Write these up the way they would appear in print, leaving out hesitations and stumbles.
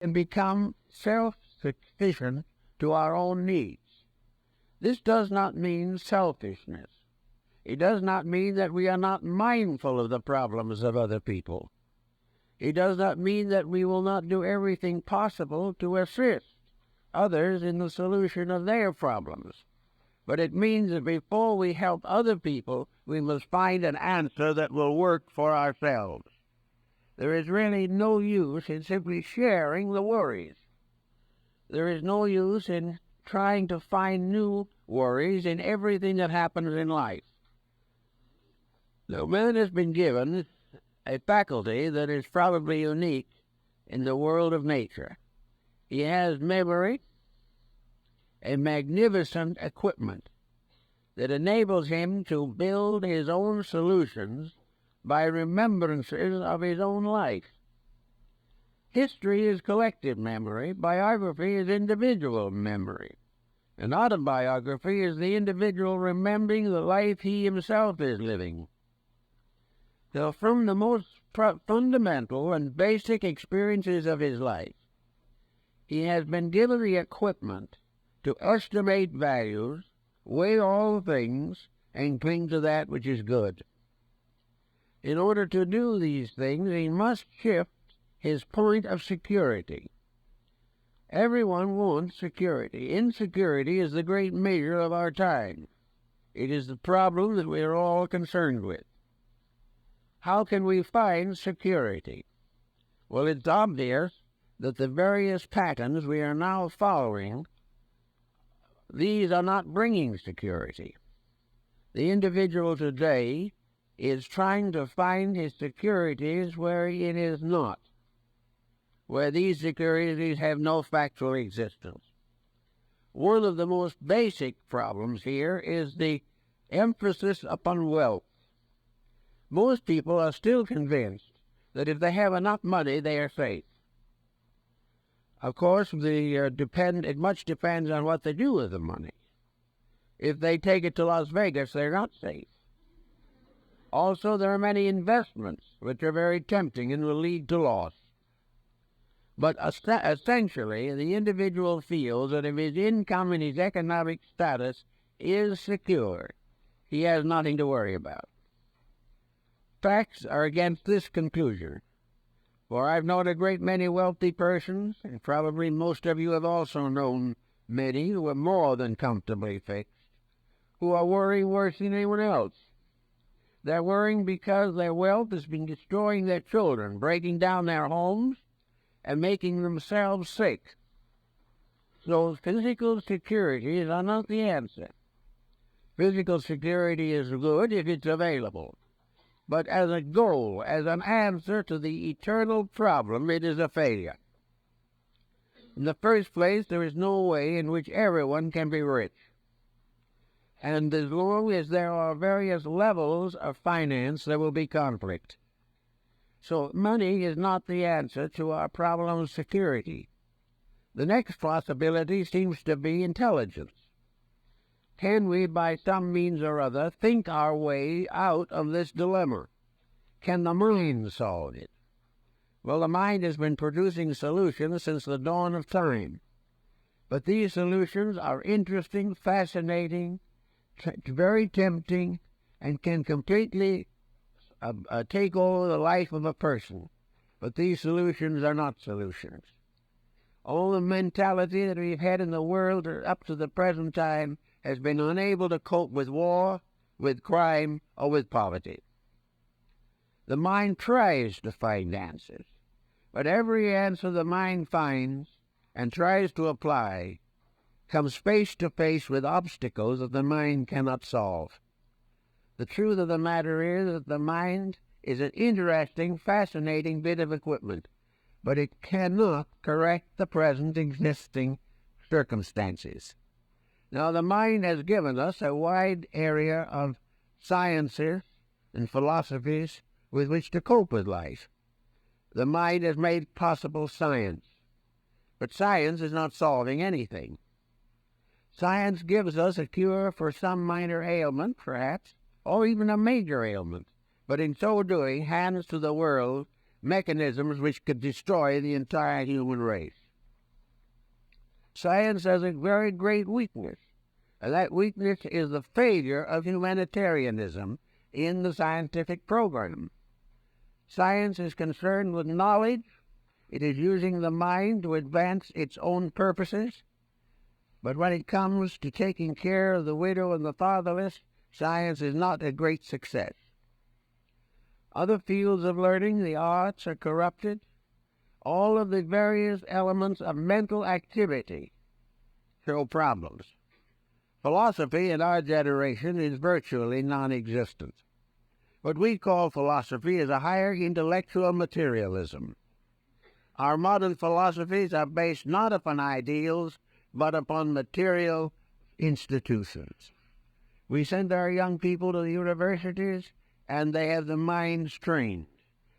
and become self-sufficient to our own needs. This does not mean selfishness. It does not mean that we are not mindful of the problems of other people. It does not mean that we will not do everything possible to assist others in the solution of their problems. But it means that before we help other people, we must find an answer that will work for ourselves. There is really no use in simply sharing the worries. There is no use in trying to find new worries in everything that happens in life. Now, man has been given a faculty that is probably unique in the world of nature. He has memory, a magnificent equipment that enables him to build his own solutions by remembrances of his own life. History is collective memory, biography is individual memory, and autobiography is the individual remembering the life he himself is living. So from the most fundamental and basic experiences of his life, he has been given the equipment to estimate values, weigh all things, and cling to that which is good. In order to do these things, he must shift his point of security. Everyone wants security. Insecurity is the great measure of our time. It is the problem that we are all concerned with. How can we find security? Well, it's obvious that the various patterns we are now following, these are not bringing security. The individual today is trying to find his securities where it is not, where these securities have no factual existence. One of the most basic problems here is the emphasis upon wealth. Most people are still convinced that if they have enough money, they are safe. Of course, it much depends on what they do with the money. If they take it to Las Vegas, they're not safe. Also, there are many investments which are very tempting and will lead to loss. But essentially, the individual feels that if his income and his economic status is secure, he has nothing to worry about. Facts are against this conclusion, for I've known a great many wealthy persons, and probably most of you have also known many who are more than comfortably fixed, who are worrying worse than anyone else. They're worrying because their wealth has been destroying their children, breaking down their homes, and making themselves sick. So physical securities are not the answer. Physical security is good if it's available. But as a goal, as an answer to the eternal problem, it is a failure. In the first place, there is no way in which everyone can be rich. And as long as there are various levels of finance, there will be conflict. So money is not the answer to our problem of security. The next possibility seems to be intelligence. Can we, by some means or other, think our way out of this dilemma? Can the mind solve it? Well, the mind has been producing solutions since the dawn of time. But these solutions are interesting, fascinating, very tempting, and can completely take over the life of a person. But these solutions are not solutions. All the mentality that we've had in the world up to the present time has been unable to cope with war, with crime, or with poverty. The mind tries to find answers, but every answer the mind finds and tries to apply comes face to face with obstacles that the mind cannot solve. The truth of the matter is that the mind is an interesting, fascinating bit of equipment, but it cannot correct the present existing circumstances. Now, the mind has given us a wide area of sciences and philosophies with which to cope with life. The mind has made possible science, but science is not solving anything. Science gives us a cure for some minor ailment, perhaps, or even a major ailment, but in so doing hands to the world mechanisms which could destroy the entire human race. Science has a very great weakness, and that weakness is the failure of humanitarianism in the scientific program. Science is concerned with knowledge. It is using the mind to advance its own purposes. But when it comes to taking care of the widow and the fatherless, science is not a great success. Other fields of learning, the arts, are corrupted. All of the various elements of mental activity show problems. Philosophy in our generation is virtually non-existent. What we call philosophy is a higher intellectual materialism. Our modern philosophies are based not upon ideals, but upon material institutions. We send our young people to the universities, and they have the minds trained.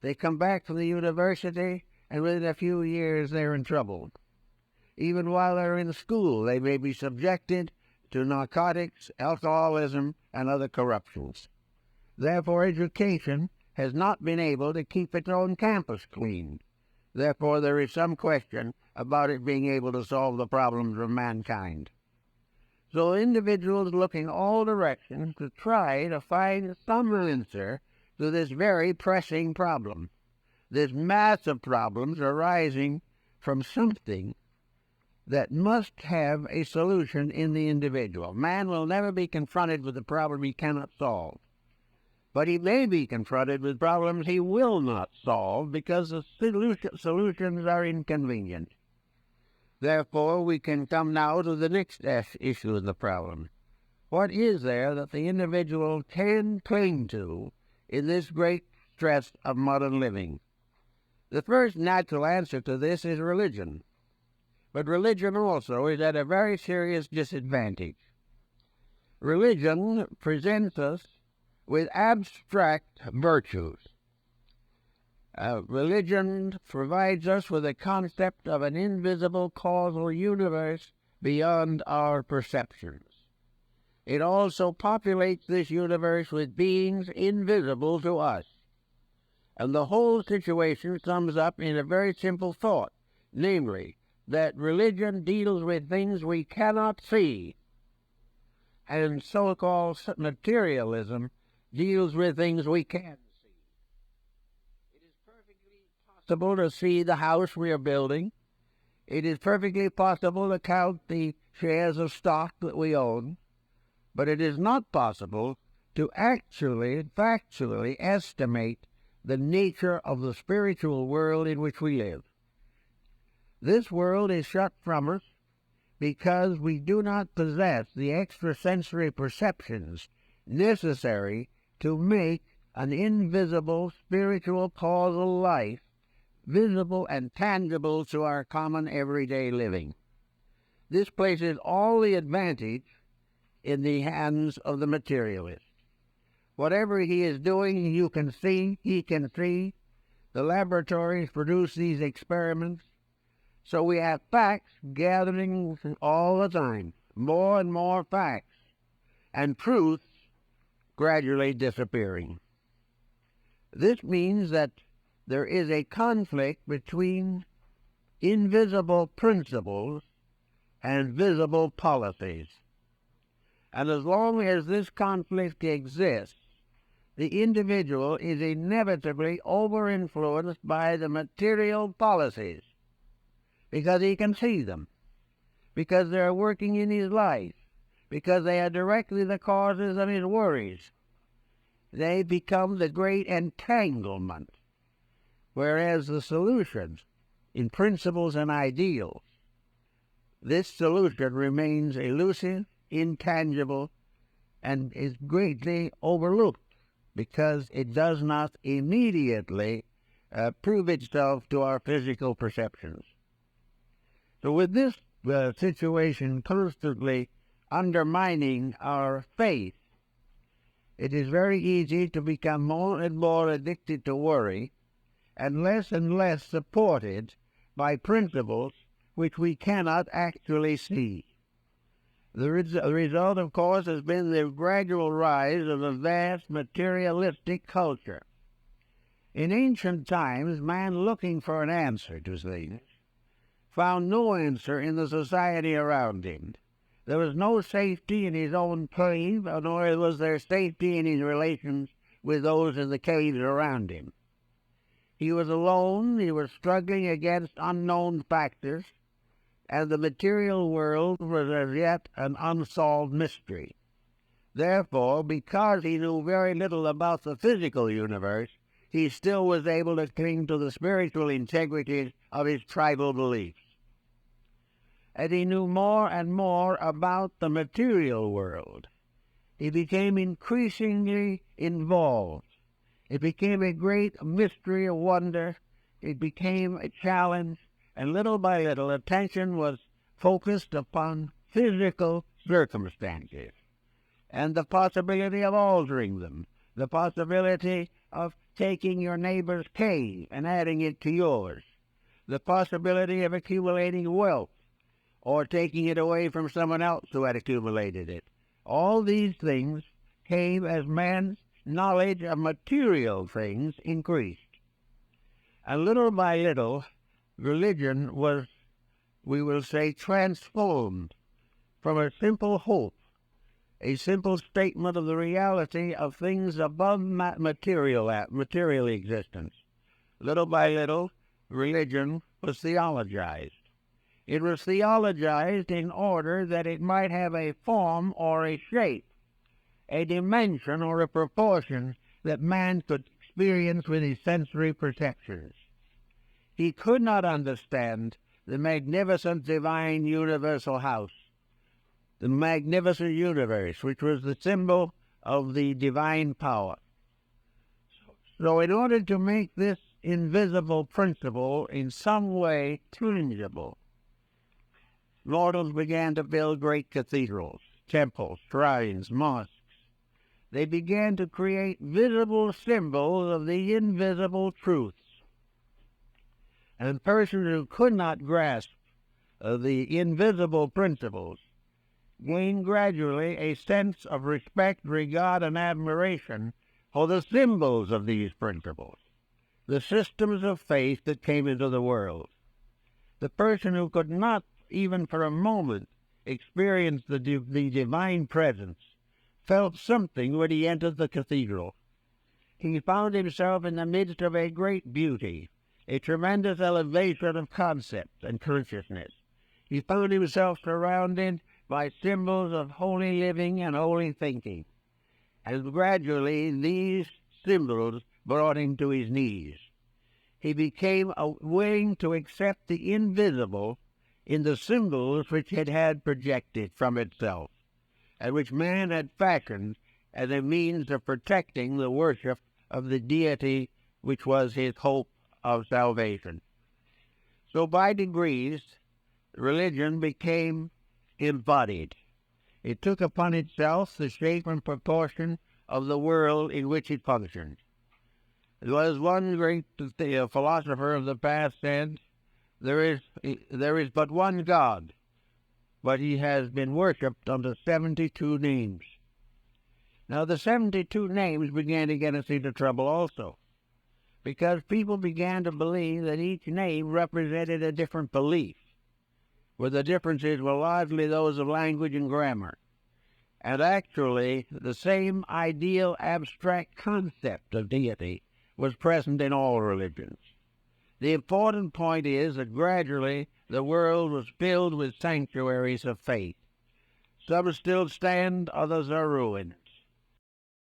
They come back from the university, and within a few years they're in trouble. Even while they're in school, they may be subjected to narcotics, alcoholism, and other corruptions. Therefore, education has not been able to keep its own campus clean. Therefore, there is some question about it being able to solve the problems of mankind. So individuals looking all directions to try to find some answer to this very pressing problem. This mass of problems arising from something that must have a solution in the individual. Man will never be confronted with a problem he cannot solve. But he may be confronted with problems he will not solve because the solutions are inconvenient. Therefore, we can come now to the next issue of the problem. What is there that the individual can cling to in this great stress of modern living? The first natural answer to this is religion. But religion also is at a very serious disadvantage. Religion presents us with abstract virtues. Religion provides us with a concept of an invisible causal universe beyond our perceptions. It also populates this universe with beings invisible to us. And the whole situation sums up in a very simple thought, namely, that religion deals with things we cannot see, and so-called materialism deals with things we can see. It is perfectly possible to see the house we are building. It is perfectly possible to count the shares of stock that we own, but it is not possible to actually, factually estimate the nature of the spiritual world in which we live. This world is shut from us because we do not possess the extrasensory perceptions necessary to make an invisible spiritual causal life visible and tangible to our common everyday living. This places all the advantage in the hands of the materialist. Whatever he is doing, you can see, he can see. The laboratories produce these experiments. So we have facts gathering all the time, more and more facts, and truth gradually disappearing. This means that there is a conflict between invisible principles and visible policies. And as long as this conflict exists, the individual is inevitably over-influenced by the material policies, because he can see them, because they are working in his life, because they are directly the causes of his worries. They become the great entanglement, whereas the solutions in principles and ideals, this solution remains elusive, intangible, and is greatly overlooked because it does not immediately prove itself to our physical perceptions. So with this situation constantly undermining our faith, it is very easy to become more and more addicted to worry and less supported by principles which we cannot actually see. The result, of course, has been the gradual rise of a vast materialistic culture. In ancient times, man looking for an answer to things found no answer in the society around him. There was no safety in his own cave, nor was there safety in his relations with those in the caves around him. He was alone, he was struggling against unknown factors, and the material world was as yet an unsolved mystery. Therefore, because he knew very little about the physical universe, he still was able to cling to the spiritual integrity of his tribal beliefs. As he knew more and more about the material world, he became increasingly involved. It became a great mystery of wonder. It became a challenge, and little by little attention was focused upon physical circumstances and the possibility of altering them, the possibility of taking your neighbor's cave and adding it to yours, the possibility of accumulating wealth or taking it away from someone else who had accumulated it. All these things came as man's knowledge of material things increased. And little by little, religion was, we will say, transformed from a simple hope, a simple statement of the reality of things above material existence. Little by little, religion was theologized. It was theologized in order that it might have a form or a shape, a dimension or a proportion that man could experience with his sensory perceptions. He could not understand the magnificent divine universal house, the magnificent universe, which was the symbol of the divine power. So in order to make this invisible principle in some way tangible, mortals began to build great cathedrals, temples, shrines, mosques. They began to create visible symbols of the invisible truths. And persons who could not grasp the invisible principles gained gradually a sense of respect, regard, and admiration for the symbols of these principles, the systems of faith that came into the world. The person who could not, even for a moment, experience the divine presence felt something when he entered the cathedral. He found himself in the midst of a great beauty, a tremendous elevation of concept and consciousness. He found himself surrounded by symbols of holy living and holy thinking. And gradually these symbols brought him to his knees. He became willing to accept the invisible in the symbols which it had projected from itself, and which man had fashioned as a means of protecting the worship of the deity which was his hope of salvation. So by degrees, religion became embodied. It took upon itself the shape and proportion of the world in which it functioned. As one great philosopher of the past said, there is but one God, but he has been worshipped under 72 names. Now the 72 names began to get us into trouble also, because people began to believe that each name represented a different belief, where the differences were largely those of language and grammar. And actually, the same ideal abstract concept of deity was present in all religions. The important point is that gradually the world was filled with sanctuaries of faith. Some still stand, others are ruined.